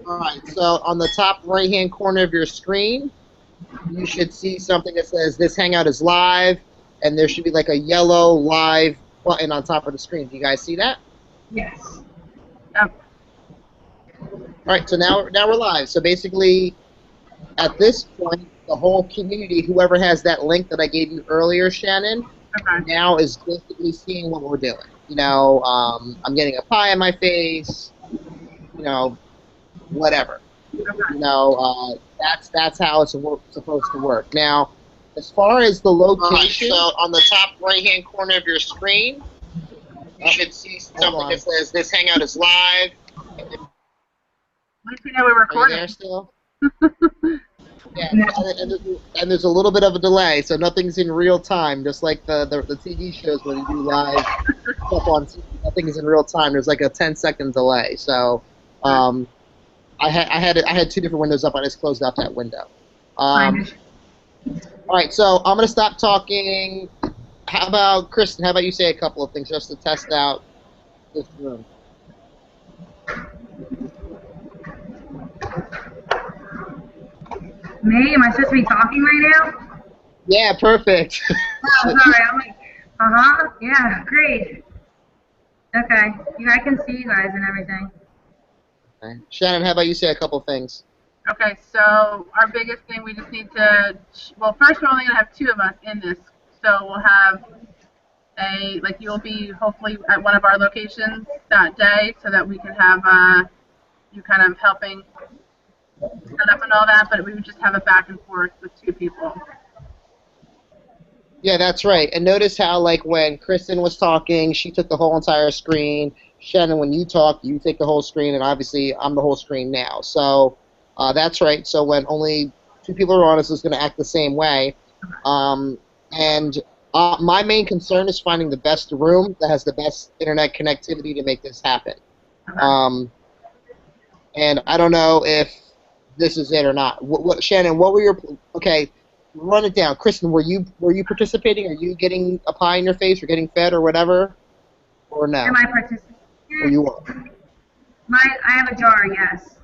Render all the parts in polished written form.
All right, so on the top right-hand corner of your screen, you should see something that says this Hangout is live, and there should be like a yellow live button on top of the screen. Do you guys see that? Yes. Yep. All right, so now we're live. So basically, at this point, the whole community, whoever has that link that I gave you earlier, Shannon, Okay. now is basically seeing what we're doing. I'm getting a pie in my face, whatever. That's how it's supposed to work. Now, as far as the location, so on the top right-hand corner of your screen, you should see something that says this Hangout is live. At least we know we're Are you recording. there still? Yeah, and there's a little bit of a delay, so nothing's in real time, just like the TV shows when you do live stuff on TV. Nothing is in real time. There's like a 10-second delay. So I had two different windows up. I just closed out that window. All right, so I'm going to stop talking. How about, Kristen, how about you say a couple of things just to test out this room? Me? Am I supposed to be talking right now? Yeah, perfect. Oh, sorry. I'm like, yeah, great. Okay. Yeah, I can see you guys and everything. Okay. Shannon, how about you say a couple things? Okay, so our biggest thing, we just need to, well, first we're only going to have 2 of us in this. So we'll have you'll be hopefully at one of our locations that day so that we can have you kind of helping set up and all that, but we would just have a back and forth with 2 people. Yeah, that's right. And notice how, like, when Kristen was talking, she took the whole entire screen. Shannon, when you talk, you take the whole screen, and obviously I'm the whole screen now. So that's right. So when only 2 people are on, it's going to act the same way. And my main concern is finding the best room that has the best internet connectivity to make this happen. And I don't know if this is it or not. Shannon, what were your... Okay, run it down. Kristen, were you participating? Are you getting a pie in your face or getting fed or whatever? Or no? Am I participating? Or you were? I have a jar, yes.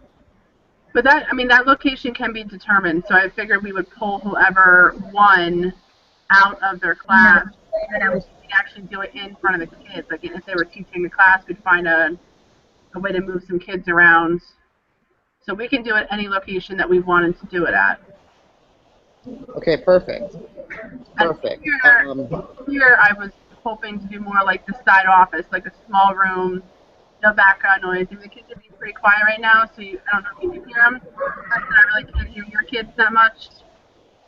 But that location can be determined, so I figured we would pull whoever won out of their class, and we'd actually do it in front of the kids. Like, if they were teaching the class, we'd find a way to move some kids around. So we can do it any location that we wanted to do it at. Okay, perfect. Perfect. Here I was hoping to do more like the side office, like a small room, no background noise. I mean, the kids are being pretty quiet right now, so I don't know if you can hear them. I really can't hear your kids that much.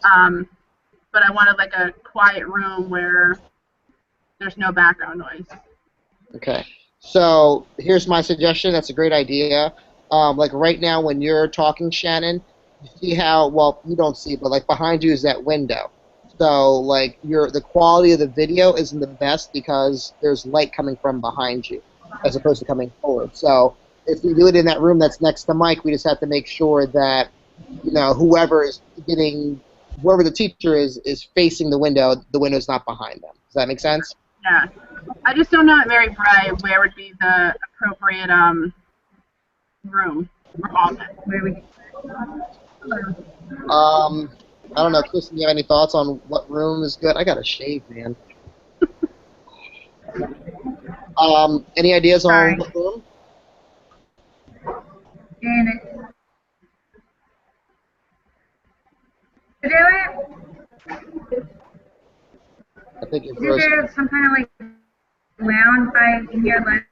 But I wanted like a quiet room where there's no background noise. Okay. So here's my suggestion. That's a great idea. Like right now when you're talking, Shannon, you see how, well, you don't see, but like behind you is that window. So like the quality of the video isn't the best because there's light coming from behind you as opposed to coming forward. So if we do it in that room that's next to Mike, we just have to make sure that, whoever the teacher is facing the window's not behind them. Does that make sense? Yeah. I just don't know at very bright where would be the appropriate room or office. Where we I don't know, Kristen, do you have any thoughts on what room is good? I gotta shave, man. Any ideas on what room? And I think it's is there some kind of like lounge by in here? Like,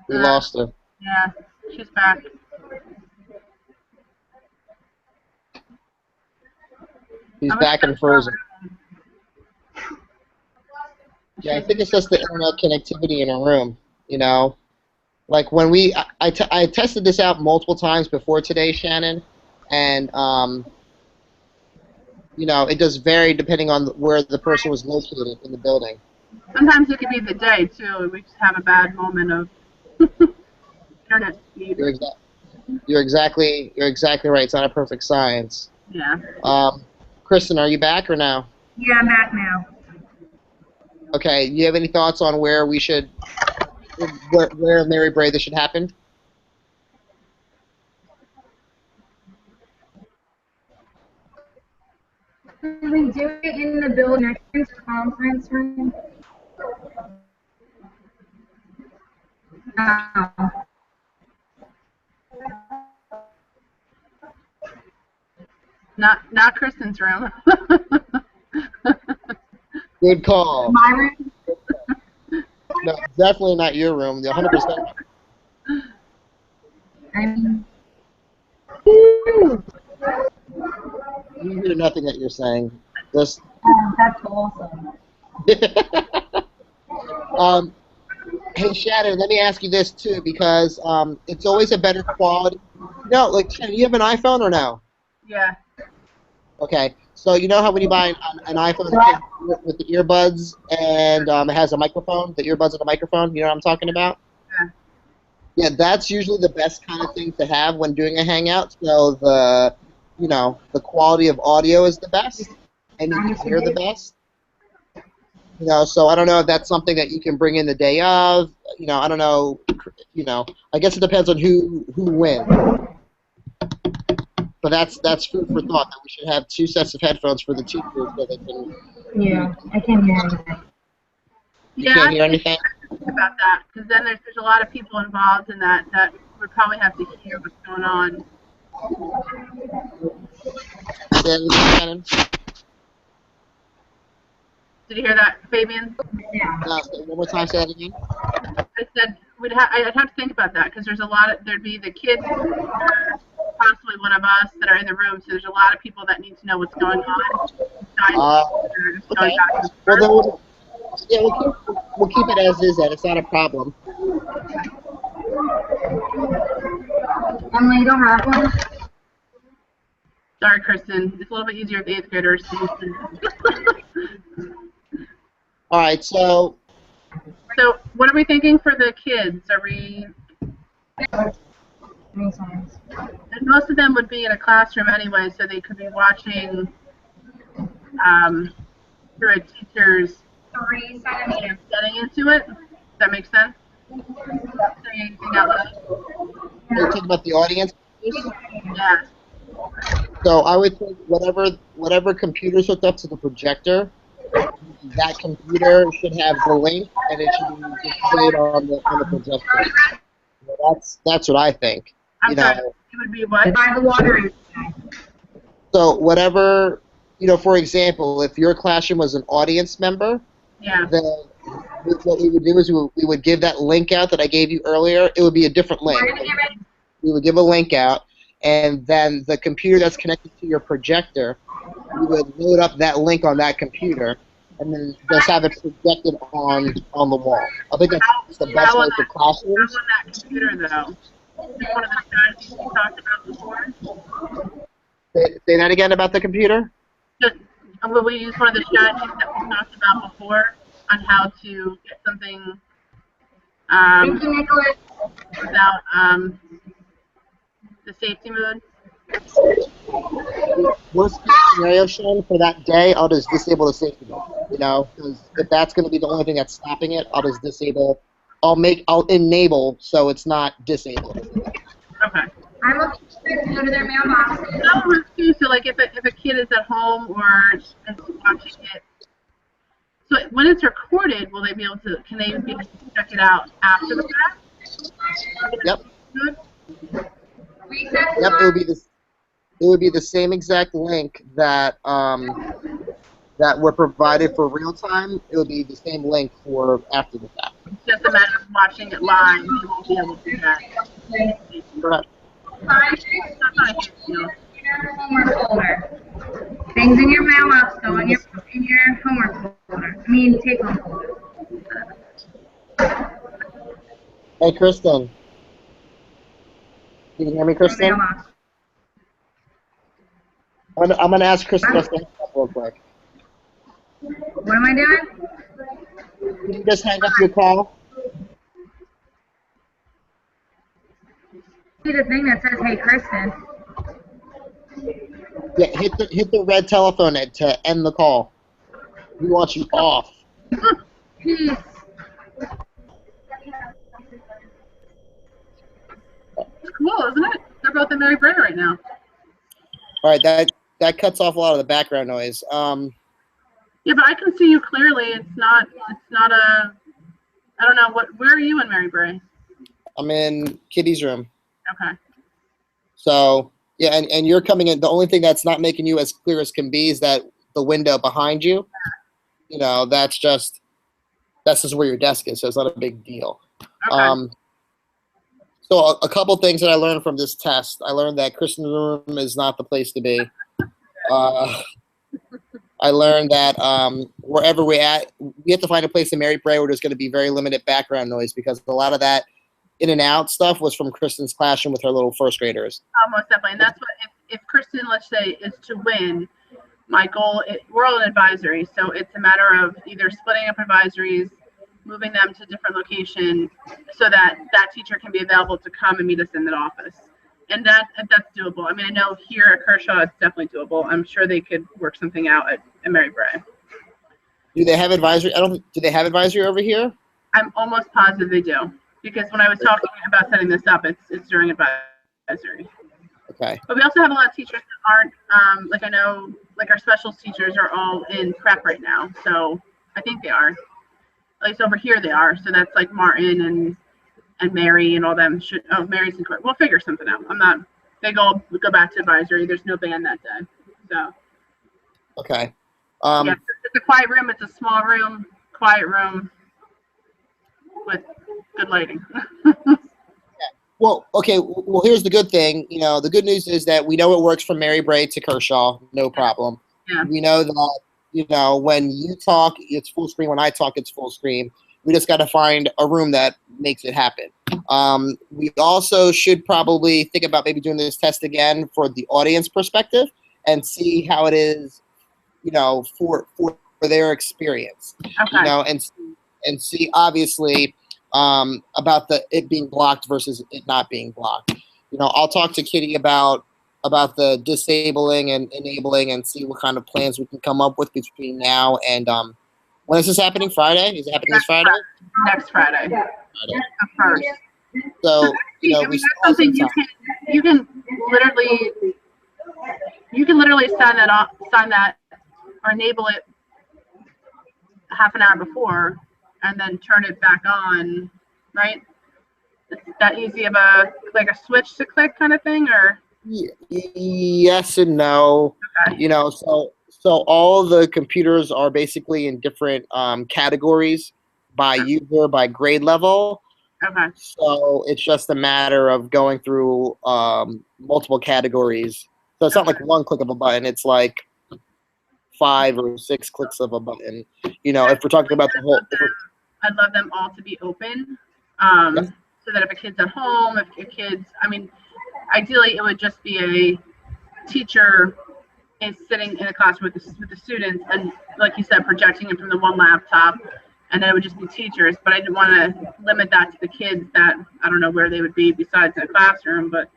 we lost her. Yeah, she's back. He's back and frozen. Yeah, I think it's just the internet connectivity in a room, Like when I tested this out multiple times before today, Shannon, and, it does vary depending on where the person was located in the building. Sometimes it could be the day, too. We just have a bad moment of internet speed. You're exactly right. It's not a perfect science. Yeah. Kristen, are you back or no? yeah, I'm back now. Okay. You have any thoughts on where we should where in Mary Bray this should happen? Can we do it in the building next to the conference room? No. Not Kristen's room. Good call. My room? No, definitely not your room. 100%. I mean, You hear nothing that you're saying. Just. that's awesome. Hey Shannon, let me ask you this too, because it's always a better quality. No, like Shannon, you have an iPhone or no? Yeah. Okay, so you know how when you buy an iPhone it comes with the earbuds and it has a microphone, the earbuds and a microphone. You know what I'm talking about? Yeah. Yeah, that's usually the best kind of thing to have when doing a Hangout. So the quality of audio is the best, and you can hear the best. So I don't know if that's something that you can bring in the day of. I don't know. I guess it depends on who wins. But that's food for thought. That we should have 2 sets of headphones for the teachers so they can. Yeah, I can't hear anything. You can't hear anything. Think about that, because then there's a lot of people involved in that would probably have to hear what's going on. Shannon? Did you hear that, Fabian? Yeah. One more time, say that again. I said I'd have to think about that, because there'd be the kids, or possibly one of us that are in the room. So there's a lot of people that need to know what's going on. Okay. Well, then we'll keep it as is. Then it's not a problem. Emily, you don't have one? Sorry, Kristen. It's a little bit easier with 8th graders. All right. So what are we thinking for the kids? Are we? And most of them would be in a classroom anyway, so they could be watching through a teacher's 3 centimeters. getting into it. Does that make sense? Not saying anything out loud. you're talking about the audience. Yeah. So I would think whatever computer's hooked up to the projector, that computer should have the link and it should be displayed on the projector. That's what I think. I'm sorry. It would be what? By the water. So whatever, for example, if your classroom was an audience member, Yeah. then what we would do is we would give that link out that I gave you earlier. It would be a different link. We would give a link out, and then the computer that's connected to your projector, you would load up that link on that computer, and then just have it projected on the wall. I think that's the best way for classrooms. How on that computer, though? Is one of the strategies we talked about before? Say that again about the computer? Will we use one of the strategies that we talked about before on how to get something Thank you, Nicholas. without the safety mode? Worst case scenario, Sean, for that day, I'll just disable the safety mode. Because if that's going to be the only thing that's stopping it, I'll just disable. I'll enable so it's not disabled. Okay. I'm looking to go to their mailbox. So like if a kid is at home or is watching it, so when it's recorded, will they be able to? Can they be able to check it out after the fact? Yep. Good. Yep. It would be the same exact link that that were provided for real time. It would be the same link for after the fact. It's just a matter of watching it live. You won't be able to do that. Correct. Homework folder. Things in your mailbox go in your homework folder. Take home folder. Hey, Kristen. Can you hear me, Kristen? Mailbox. I'm gonna ask Kristen a question real quick. What am I doing? Can you just hang up your call? See the thing that says, "Hey, Kristen." Yeah, hit the red telephone to end the call. We want you off. Peace. right now. All right, that cuts off a lot of the background noise. Yeah, but I can see you clearly. It's not a, I don't know, where are you in Mary Bray? I'm in Kitty's room. Okay. So, yeah, and you're coming in. The only thing that's not making you as clear as can be is that the window behind you. You know, that's just where your desk is, so it's not a big deal. Okay. So a couple things that I learned from this test. I learned that Kristen's room is not the place to be. I learned that wherever we're at, we have to find a place in Mary Bray where there's going to be very limited background noise, because a lot of that in and out stuff was from Kristen's classroom with her little first graders. Most definitely. And that's what, if Kristen, let's say, is to win, my goal, we're all in advisory, so it's a matter of either splitting up advisories, moving them to different locations so that that teacher can be available to come and meet us in the office. And that's doable. I mean, I know here at Kershaw, it's definitely doable. I'm sure they could work something out at Mary Bray. Do they have advisory? Do they have advisory over here? I'm almost positive they do, because when I was talking about setting this up, it's during advisory. Okay. But we also have a lot of teachers that aren't, like I know, like our specials teachers are all in prep right now. So I think they are. At least over here they are. So that's like Martin and Mary and all them. Mary's in court. We'll figure something out. They go back to advisory. There's no band that day. So. Okay. Yeah, it's a quiet room. It's a small room, quiet room with good lighting. Well, okay. Well, here's the good thing. You know, the good news is that we know it works from Mary Bray to Kershaw, no problem. Yeah. We know that, you know, when you talk, it's full screen. When I talk, it's full screen. We just got to find a room that makes it happen. We also should probably think about maybe doing this test again for the audience perspective and see how it is, you know, for their experience. Okay. You know, and see obviously about it being blocked versus it not being blocked. You know, I'll talk to Kitty about the disabling and enabling and see what kind of plans we can come up with between now and when is this happening? Friday? Is it happening this Friday? Next Friday. Friday. The first. So, you know, I mean, that's something you can literally sign that or enable it half an hour before and then turn it back on, right? It's that easy of a switch to click kind of thing, or? Yes and no. Okay. You know, so all the computers are basically in different categories by user, by grade level. Okay. So it's just a matter of going through multiple categories. So it's not like one click of a button. It's like 5 or 6 clicks of a button. You know, if we're talking about the whole. I'd love them all to be open, Yes. so that if a kid's at home, I mean, ideally it would just be a teacher is sitting in a classroom with the students and, like you said, projecting it from the one laptop, and then it would just be teachers. But I didn't want to limit that to the kids that I don't know where they would be besides in a classroom. But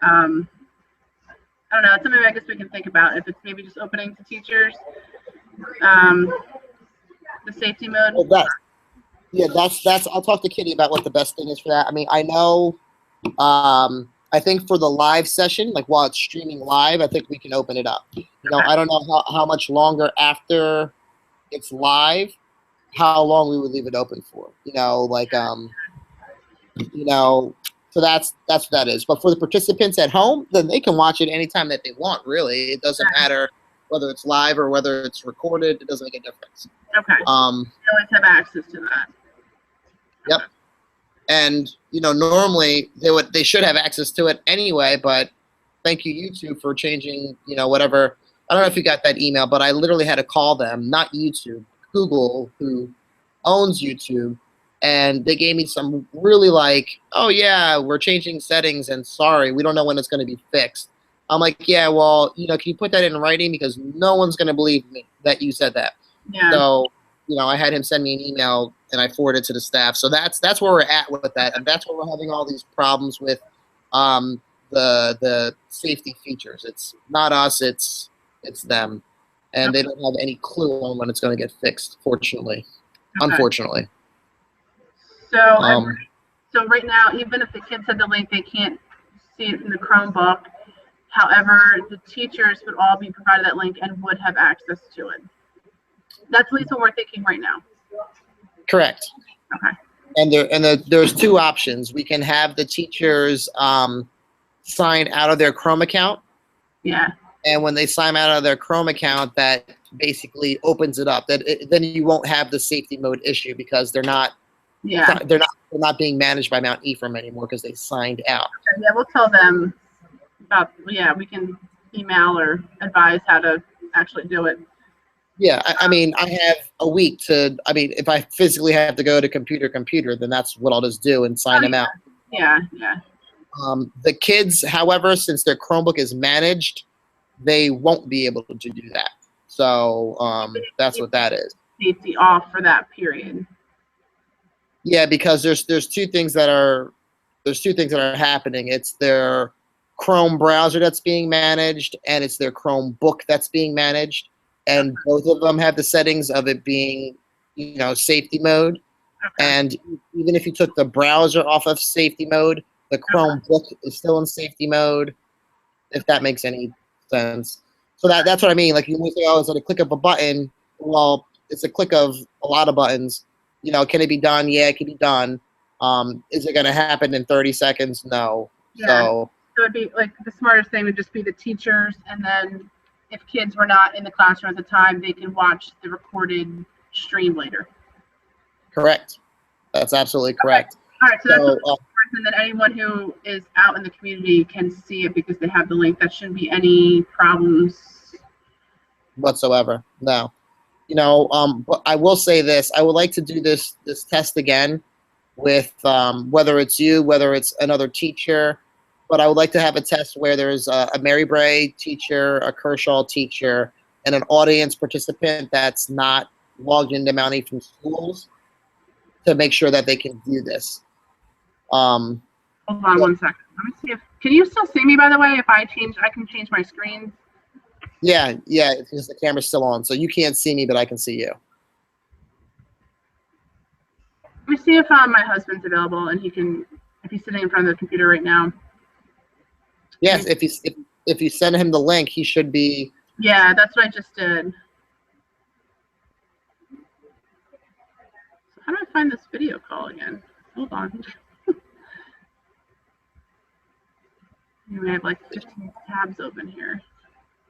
I don't know. It's something I guess we can think about, if it's maybe just opening to teachers. The safety mode. Well, that's. I'll talk to Kitty about what the best thing is for that. I mean, I know. I think for the live session, like while it's streaming live, I think we can open it up. You know, I don't know how much longer after it's live, how long we would leave it open for. You know, like you know, so that's what that is. But for the participants at home, then they can watch it anytime that they want. Really, it doesn't matter whether it's live or whether it's recorded. It doesn't make a difference. Okay. They always have access to that. Yep. And you know, normally they should have access to it anyway. But thank you, YouTube, for changing. You know, whatever. I don't know if you got that email, but I literally had to call them, not YouTube, Google, who owns YouTube, and they gave me some really like, oh yeah, we're changing settings, and sorry, we don't know when it's going to be fixed. I'm like, yeah, well, you know, can you put that in writing, because no one's going to believe me that you said that. Yeah. So, you know, I had him send me an email and I forwarded it to the staff. So that's where we're at with that, and that's where we're having all these problems with the safety features. It's not us, it's them, and they don't have any clue on when it's going to get fixed. Fortunately, unfortunately. So so right now, even if the kids have the link, they can't see it in the Chromebook. However, the teachers would all be provided that link and would have access to it. That's at least what we're thinking right now. Correct. Okay. And there's two options. We can have the teachers sign out of their Chrome account. Yeah. And when they sign out of their Chrome account, that basically opens it up. Then you won't have the safety mode issue because they're not being managed by Mount Ephraim anymore because they signed out. Okay, yeah, we'll tell them about. Yeah, we can email or advise how to actually do it. Yeah, I mean, I have a week to. I mean, if I physically have to go to computer, then that's what I'll just do and sign them out. Yeah. The kids, however, since their Chromebook is managed, they won't be able to do that. So that's what that is. Safety off for that period. Yeah, because there's two things that are happening. It's their Chrome browser that's being managed, and it's their Chromebook that's being managed, and both of them have the settings of it being, safety mode. Okay. And even if you took the browser off of safety mode, the Chromebook is still in safety mode. If that makes any sense. So that's what I mean. Like you say, oh, it's a click of a button. Well, it's a click of a lot of buttons. Can it be done? Yeah, it can be done. Is it going to happen in 30 seconds? No. Yeah. So it would be like the smartest thing would just be the teachers, and then if kids were not in the classroom at the time, they can watch the recorded stream later. Correct. That's absolutely correct. All right, so that's and then anyone who is out in the community can see it because they have the link. That shouldn't be any problems whatsoever. No. But I will say this. I would like to do this test again with whether it's you, whether it's another teacher, but I would like to have a test where there's a Mary Bray teacher, a Kershaw teacher, and an audience participant that's not logged into Mount Ephraim Schools to make sure that they can view this. Hold on 1 second. Let me see can you still see me, by the way? If I can change my screen. Yeah, because the camera's still on, so you can't see me, but I can see you. Let me see if my husband's available and if he's sitting in front of the computer right now. Yes, if you send him the link, he should be. Yeah, that's what I just did. So how do I find this video call again? Hold on. I have like 15 tabs open here.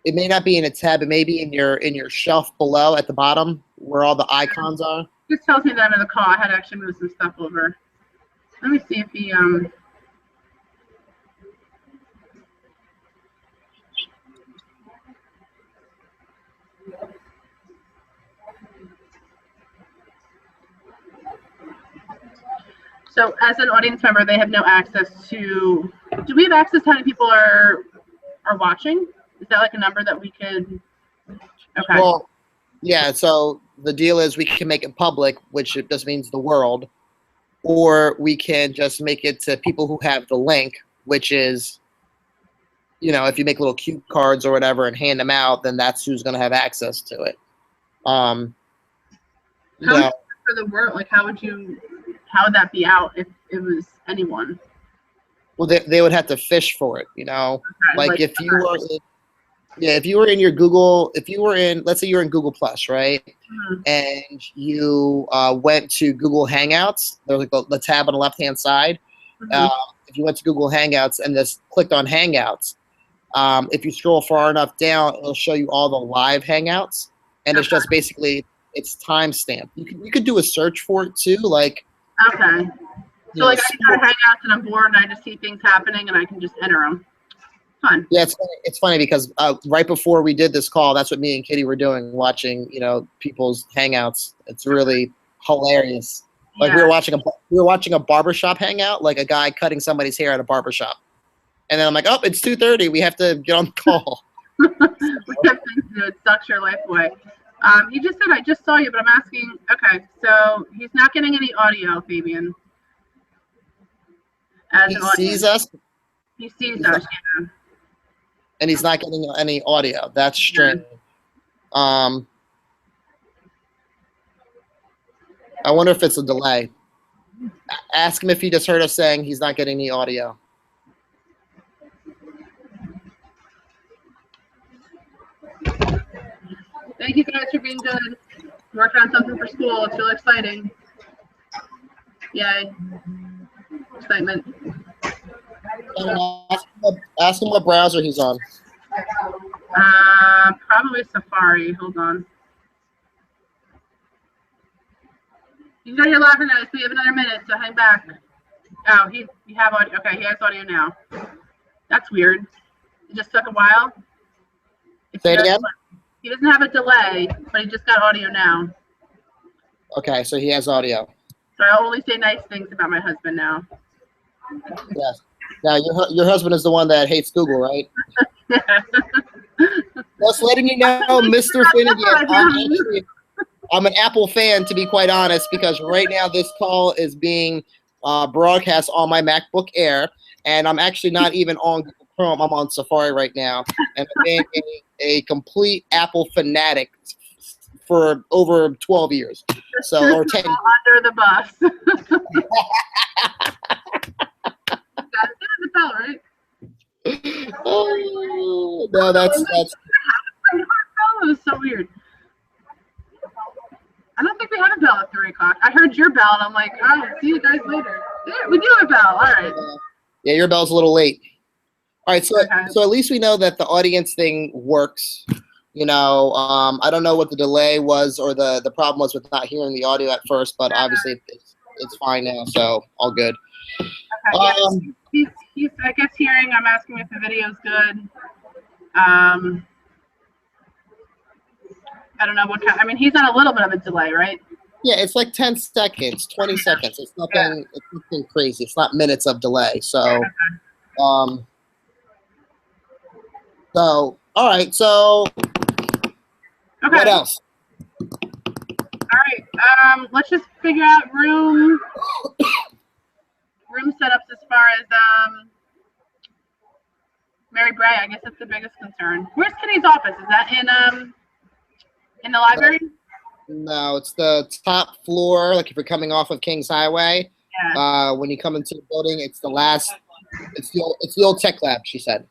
It may not be in a tab. It may be in your shelf below at the bottom where all the icons are. It just tells me that in the call. I had to actually move some stuff over. Let me see if he So as an audience member, they have no access to. Do we have access to how many people are watching? Is that like a number that we could? Okay. Well, yeah. So the deal is we can make it public, which just means the world, or we can just make it to people who have the link, which is, if you make little cue cards or whatever and hand them out, then that's who's going to have access to it. For the world, like how would that be out if it was anyone? Well, they would have to fish for it, Okay, like if you were, if you were in your Google, let's say you're in Google Plus, right? Mm-hmm. And you went to Google Hangouts. There's like the tab on the left-hand side. Mm-hmm. If you went to Google Hangouts and just clicked on Hangouts, if you scroll far enough down, it'll show you all the live Hangouts, and it's just basically it's timestamped. You could do a search for it too, like. Okay. So like I can go to Hangouts and I'm bored and I just see things happening and I can just enter them. Fun. Yeah, it's funny because right before we did this call, that's what me and Kitty were doing, watching people's Hangouts. It's really hilarious. Like we were watching a barbershop hangout, like a guy cutting somebody's hair at a barbershop. And then I'm like, oh, it's 2:30. We have to get on the call. We have things to do. It sucks your life away. He just said, I just saw you, but I'm asking. Okay, so he's not getting any audio, Fabian. He sees us. He sees us, yeah. And he's not getting any audio. That's strange. I wonder if it's a delay. Ask him if he just heard us saying he's not getting any audio. Thank you guys for being good. Working on something for school. It's really exciting. Yay. Excitement. Ask him what browser he's on. Probably Safari. Hold on. You can go here laughing at us. We have another minute, so hang back. Oh, you have audio. Okay, he has audio now. That's weird. It just took a while. Say it again? He doesn't have a delay, but he just got audio now. Okay, so he has audio. So I'll only say nice things about my husband now. Yes. Now, your husband is the one that hates Google, right? Just letting you know, Mr. Finnegan, I'm an Apple fan, to be quite honest, because right now this call is being broadcast on my MacBook Air, and I'm actually not even on Google Chrome. I'm on Safari right now, and I've been a complete Apple fanatic for over 12 years, so or 10 years. Under the bus. That's the bell, right? Oh, no, that's. That was so weird. I don't think we have a bell at 3 o'clock. I heard your bell, and I'm like, oh, see you guys later. Yeah, we do have a bell. All right. Yeah, your bell's a little late. All right, so at least we know that the audience thing works. You know, I don't know what the delay was or the problem was with not hearing the audio at first, but obviously it's fine now, so all good. Okay, he's I guess hearing. I'm asking if the video's good. I don't know what kind. I mean, he's on a little bit of a delay, right? Yeah, it's like 10 seconds, 20 seconds. It's nothing. It's nothing crazy. It's not minutes of delay. So, all right. So, what else? All right. Let's just figure out room setups as far as Mary Bray. I guess that's the biggest concern. Where's Kitty's office? Is that in the library? No, it's the top floor. Like if you're coming off of Kings Highway, when you come into the building, it's the last. It's the old tech lab. She said.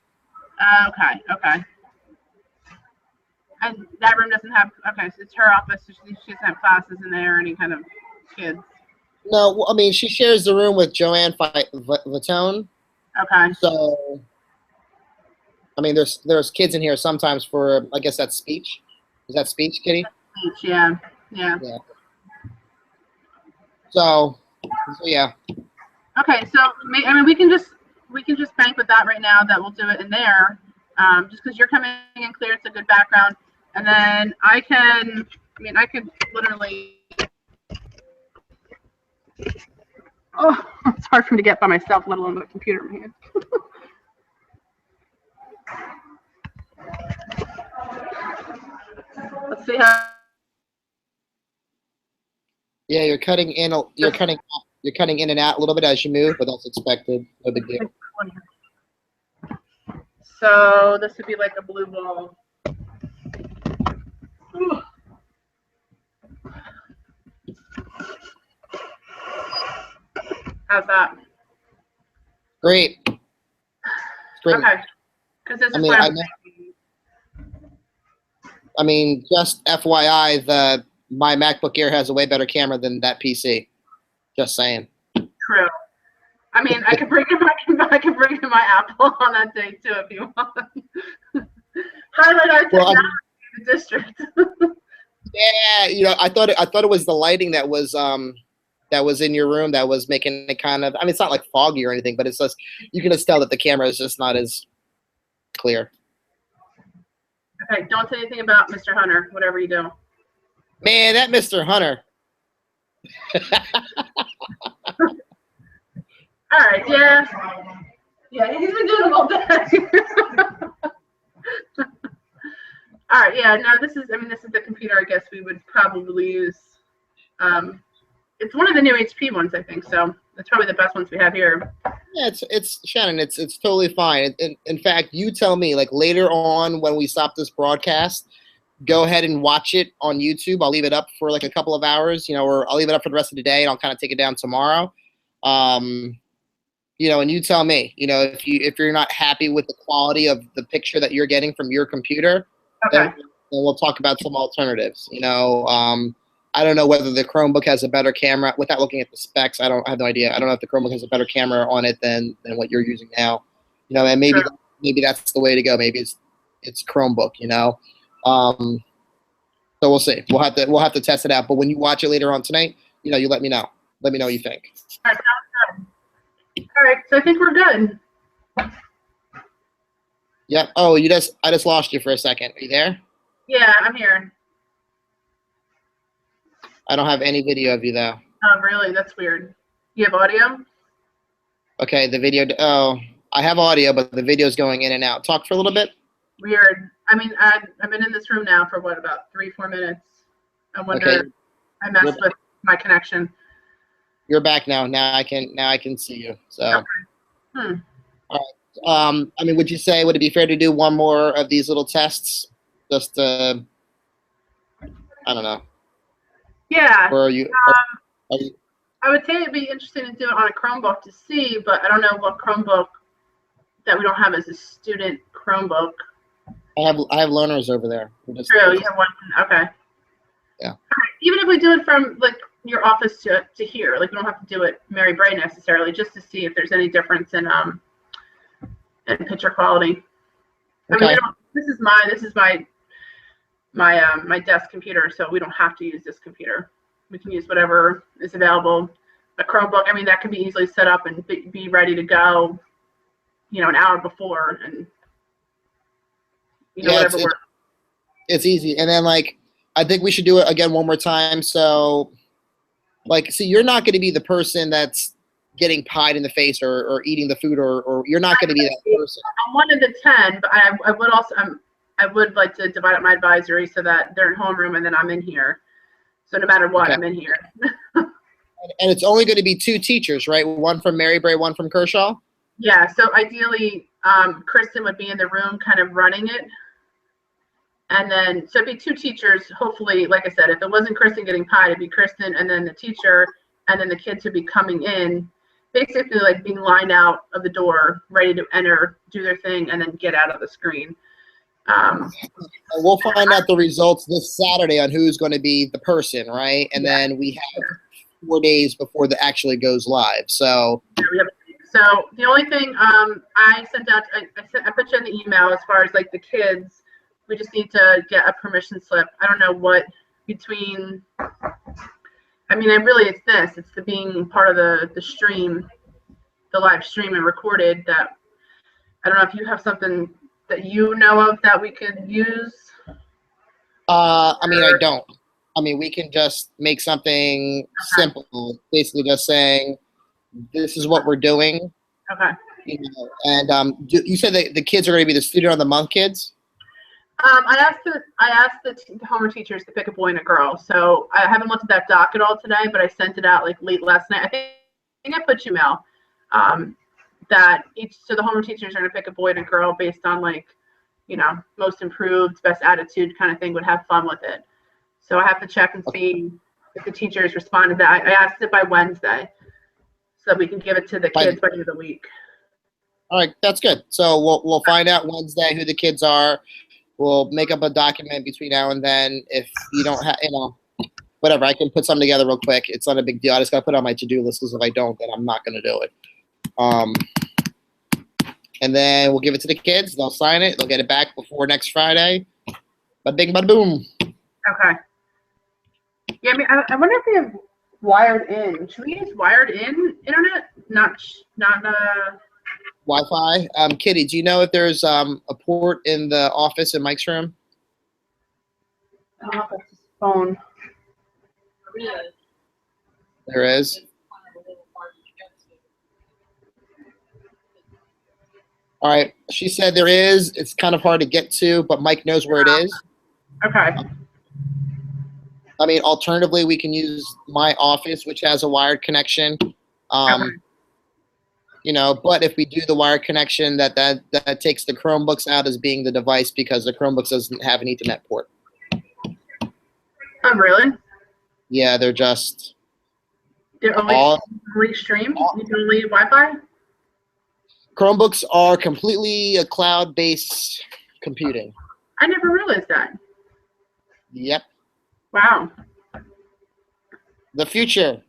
Okay. And that room doesn't have. Okay, so it's her office. So she doesn't have classes in there or any kind of kids. No, I mean she shares the room with Joanne Vatone. Okay. So, I mean, there's kids in here sometimes for I guess that's speech. Is that speech, Kitty? Speech, yeah. So yeah. Okay, so I mean we can just bank with that right now. That we'll do it in there, just because you're coming in clear. It's a good background, and then I could literally. Oh, it's hard for me to get by myself, let alone with a computer in my hand. Let's see how. Yeah, you're cutting in and out a little bit as you move, but that's expected. No big deal. So this would be like a blue ball. How's that? Great. Okay. Because this is I mean, just FYI, my MacBook Air has a way better camera than that PC. Just saying. True. I mean, I could bring in my Apple on that day too if you want. Highlight our technology in the district. Yeah, you know, I thought it was the lighting that was in your room that was making it kind of. I mean, it's not like foggy or anything, but it's just you can just tell that the camera is just not as clear. Okay, don't say anything about Mr. Hunter, whatever you do. Man, that Mr. Hunter. All right, yeah, he's been doing it all day. All right, yeah, no, this is the computer I guess we would probably use. It's one of the new HP ones, I think, so it's probably the best ones we have here. Yeah, it's Shannon. It's totally fine. In fact, you tell me like later on when we stop this broadcast, go ahead and watch it on YouTube. I'll leave it up for like a couple of hours, you know, or I'll leave it up for the rest of the day, and I'll kind of take it down tomorrow. You know, and you tell me, you know, if you're not happy with the quality of the picture that you're getting from your computer, okay. and we'll talk about some alternatives. I don't know whether the Chromebook has a better camera. Without looking at the specs, I have no idea. I don't know if the Chromebook has a better camera on it than what you're using now. And maybe that's the way to go. Maybe it's Chromebook. So we'll see. We'll have to test it out. But when you watch it later on tonight, you let me know. Let me know what you think. All right, sounds good. All right, so I think we're good. Yep. Oh, I just lost you for a second. Are you there? Yeah, I'm here. I don't have any video of you though. Oh, really? That's weird. You have audio? Okay, the video. Oh, I have audio, but the video's going in and out. Talk for a little bit. Weird. I mean, I've been in this room now for what, about 3-4 minutes. I wonder. Okay. I messed with my connection. You're back now. Now I can see you. So. Okay. All right. I mean, would it be fair to do one more of these little tests? Just I don't know. Yeah. Or are you? I would say it'd be interesting to do it on a Chromebook to see, but I don't know what Chromebook that we don't have as a student Chromebook. I have learners over there. True, you have one. Okay. Yeah. All right. Even if we do it from like your office to here, like we don't have to do it Mary Bray necessarily, just to see if there's any difference in picture quality. Okay. I mean, this is my desk computer, so we don't have to use this computer. We can use whatever is available. A Chromebook, I mean, that can be easily set up and be ready to go, an hour before, and whatever works. It's easy. And then I think we should do it again one more time. So see, you're not going to be the person that's getting pied in the face or eating the food, or you're not going to be that person. I'm 1 of the 10, but I would also I would like to divide up my advisory so that they're in homeroom and then I'm in here. So no matter what, okay. I'm in here. And it's only going to be 2 teachers, right? One from Mary Bray, one from Kershaw? Yeah, so ideally, Kristen would be in the room kind of running it. And then, so it'd be 2 teachers, hopefully, like I said, if it wasn't Kristen getting pied, it'd be Kristen and then the teacher, and then the kids would be coming in, basically like being lined out of the door, ready to enter, do their thing, and then get out of the screen. We'll find out the results this Saturday on who's going to be the person, right? And then we have 4 days before the actually goes live. So so the only thing I sent out, I put you in the email as far as like the kids. We just need to get a permission slip. I don't know what between. I mean, it's the being part of the stream, the live stream and recorded. That I don't know if you have something that you know of that we could use? I mean, I don't. I mean, we can just make something simple, basically just saying, this is what we're doing. Okay. And you said that the kids are going to be the Student of the Month kids? I asked the homeroom teachers to pick a boy and a girl. So I haven't looked at that doc at all today, but I sent it out like late last night. I think I put you, Mel. So the homeroom teachers are going to pick a boy and a girl based on most improved, best attitude kind of thing, would have fun with it. So I have to check and see if the teachers respond to that. I asked it by Wednesday so that we can give it to the kids by the end of the week. All right, that's good. So we'll find out Wednesday who the kids are. We'll make up a document between now and then. If you don't have, whatever, I can put something together real quick. It's not a big deal. I just got to put it on my to-do list because if I don't, then I'm not going to do it. And then we'll give it to the kids. They'll sign it. They'll get it back before next Friday. Bada bing, bada boom. Okay. Yeah, I mean, I wonder if we have wired in. Should we use wired in internet? Not Wi-Fi. Kitty, do you know if there's a port in the office in Mike's room? I don't know if it's his phone. There is. All right. She said there is. It's kind of hard to get to, but Mike knows where it is. Okay. I mean, alternatively, we can use my office, which has a wired connection. But if we do the wired connection, that takes the Chromebooks out as being the device because the Chromebooks doesn't have an Ethernet port. Oh, really? Yeah, they're just. They're only restream? You can only Wi-Fi? Chromebooks are completely a cloud-based computing. I never realized that. Yep. Wow. The future.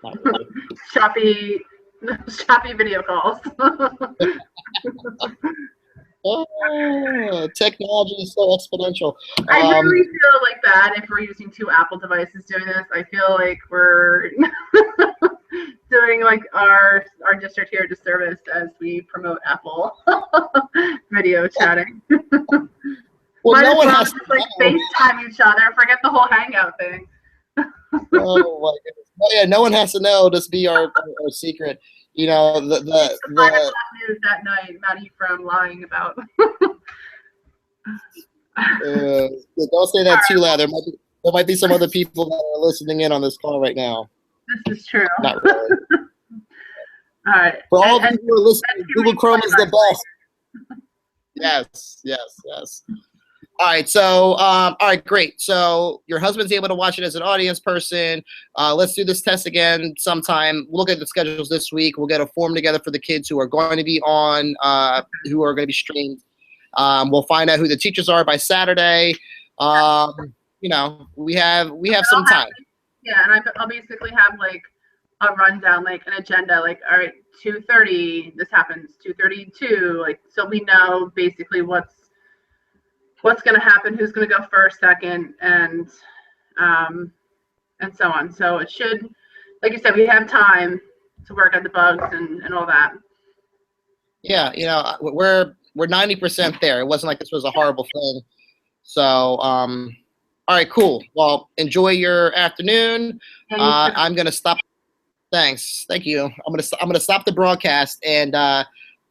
Not really. Choppy video calls. Oh, technology is so exponential. I really feel like bad if we're using two Apple devices doing this. I feel like we're doing like our district here a disservice as we promote Apple video chatting. Well, Might no as one well has just to like know. FaceTime each other. Forget the whole Hangout thing. Oh my goodness. Oh, yeah, no one has to know. Just be our secret. You know, It's the 5 o'clock news that night, not Ephraim lying about. don't say that too loud. There might be some other people that are listening in on this call right now. This is true. Not really. All right. For all of you who are listening, Google Chrome is the best. Yes. All right, so all right, great. So your husband's able to watch it as an audience person. Let's do this test again sometime. We'll look at the schedules this week. We'll get a form together for the kids who are going to be on, who are going to be streamed. We'll find out who the teachers are by Saturday. You know, we have some time. Yeah, and I'll basically have like a rundown, like an agenda, like, all right, 2:30, this happens, 2:32, like, so we know basically what's going to happen, who's going to go first, second, and so on. So it should, like you said, we have time to work out the bugs and all that. Yeah, you know, we're 90% there. It wasn't like this was a horrible thing. So, all right, cool. Well, enjoy your afternoon. I'm gonna stop. Thanks, thank you. I'm gonna stop the broadcast, and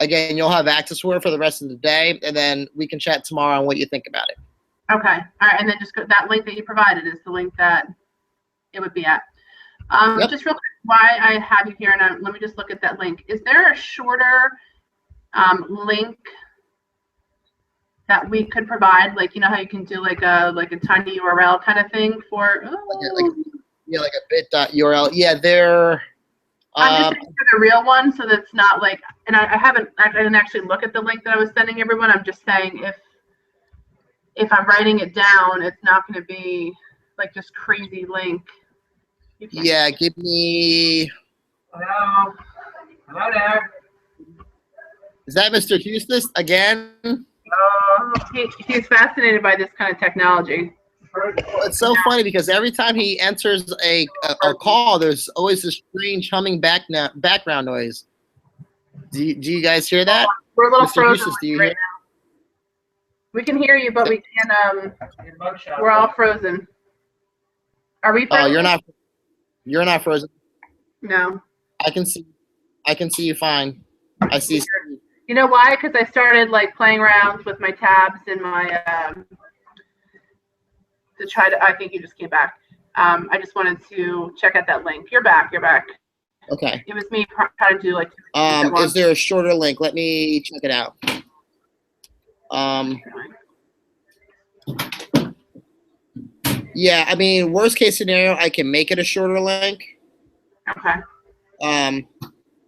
again, you'll have access to it for the rest of the day, and then we can chat tomorrow on what you think about it. Okay, all right, and then just that link that you provided is the link that it would be at. Yep. Just real quick, why I have you here, and let me just look at that link. Is there a shorter link that we could provide, like, you know how you can do like a tiny URL kind of thing for like a bit.url. Yeah, they're I'm just looking for the real one, so that's not like, and I didn't actually look at the link that I was sending everyone. I'm just saying if I'm writing it down, it's not going to be like just crazy link. Yeah, give me. Hello there. Is that Mr. Houston again? He's fascinated by this kind of technology. It's so funny because every time he enters a call, there's always this strange humming background noise. Do you guys hear that? We're a little Mr. frozen Houston, do you right hear? now. We can hear you, but we can't. We're all frozen. Are we frozen? Oh, you're not frozen. No. I can see you fine. I see. You know why? Because I started like playing around with my tabs and my to try to. I think you just came back. I just wanted to check out that link. You're back. Okay. It was me trying to do like. Is there a shorter link? Let me check it out. Yeah, I mean, worst case scenario, I can make it a shorter link. Okay.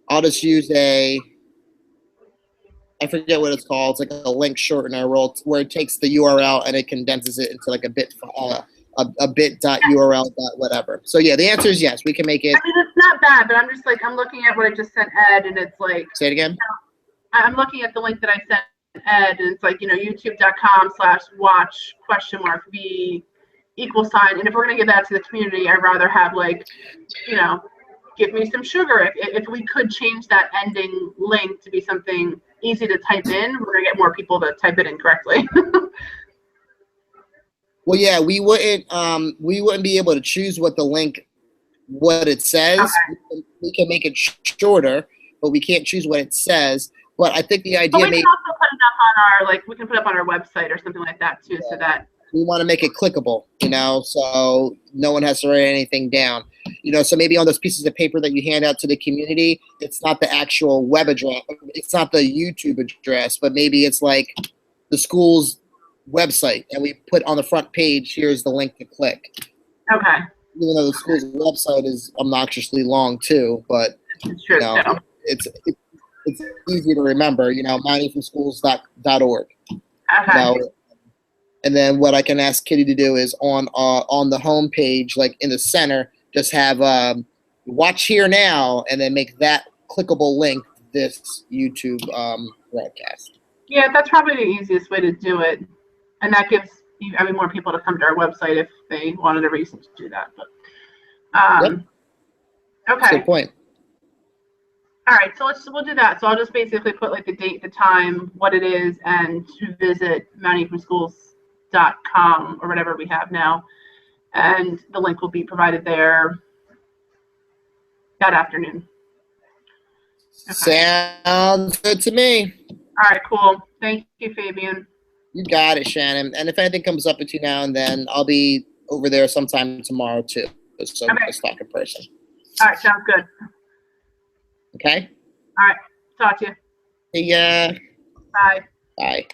I'll just use I forget what it's called. It's like a link shortener where it takes the URL and it condenses it into like a bit.url whatever. So yeah, the answer is yes, we can make it. I mean, it's not bad, but I'm just like, I'm looking at what I just sent Ed, and it's like. Say it again. I'm looking at the link that I sent Ed, and it's like, you know, youtube.com/watch?v =. And if we're gonna give that to the community, I'd rather have like, you know, give me some sugar. If we could change that ending link to be something easy to type in, we're gonna get more people to type it in correctly. Well, yeah, we wouldn't be able to choose what it says. Okay. We can make it shorter, but we can't choose what it says. But I think the idea. But we can also put it up on we can put it up on our website or something like that too, so that. We want to make it clickable, you know, so no one has to write anything down. You know, so maybe on those pieces of paper that you hand out to the community, it's not the actual web address, it's not the YouTube address, but maybe it's like the school's website, and we put on the front page, here's the link to click. Okay. Even though the school's website is obnoxiously long too, but it's true, you know, it's easy to remember, you know, mountingfromschools.org. Okay. You know, And then what I can ask Kitty to do is on the home page, like in the center, just have watch here now, and then make that clickable link this YouTube broadcast. Yeah, that's probably the easiest way to do it, and that gives more people to come to our website if they wanted a reason to do that. But Yep. That's a okay. good point. All right, so we'll do that. So I'll just basically put like the date, the time, what it is, and to visit mountainfromschools.com or whatever we have now, and the link will be provided there that afternoon. Okay. Sounds good to me. All right, cool. Thank you, Fabian. You got it, Shannon. And if anything comes up between now and then, I'll be over there sometime tomorrow too. So Okay. let's talk in person. All right, sounds good. Okay? All right, talk to you. See ya. Bye. Bye.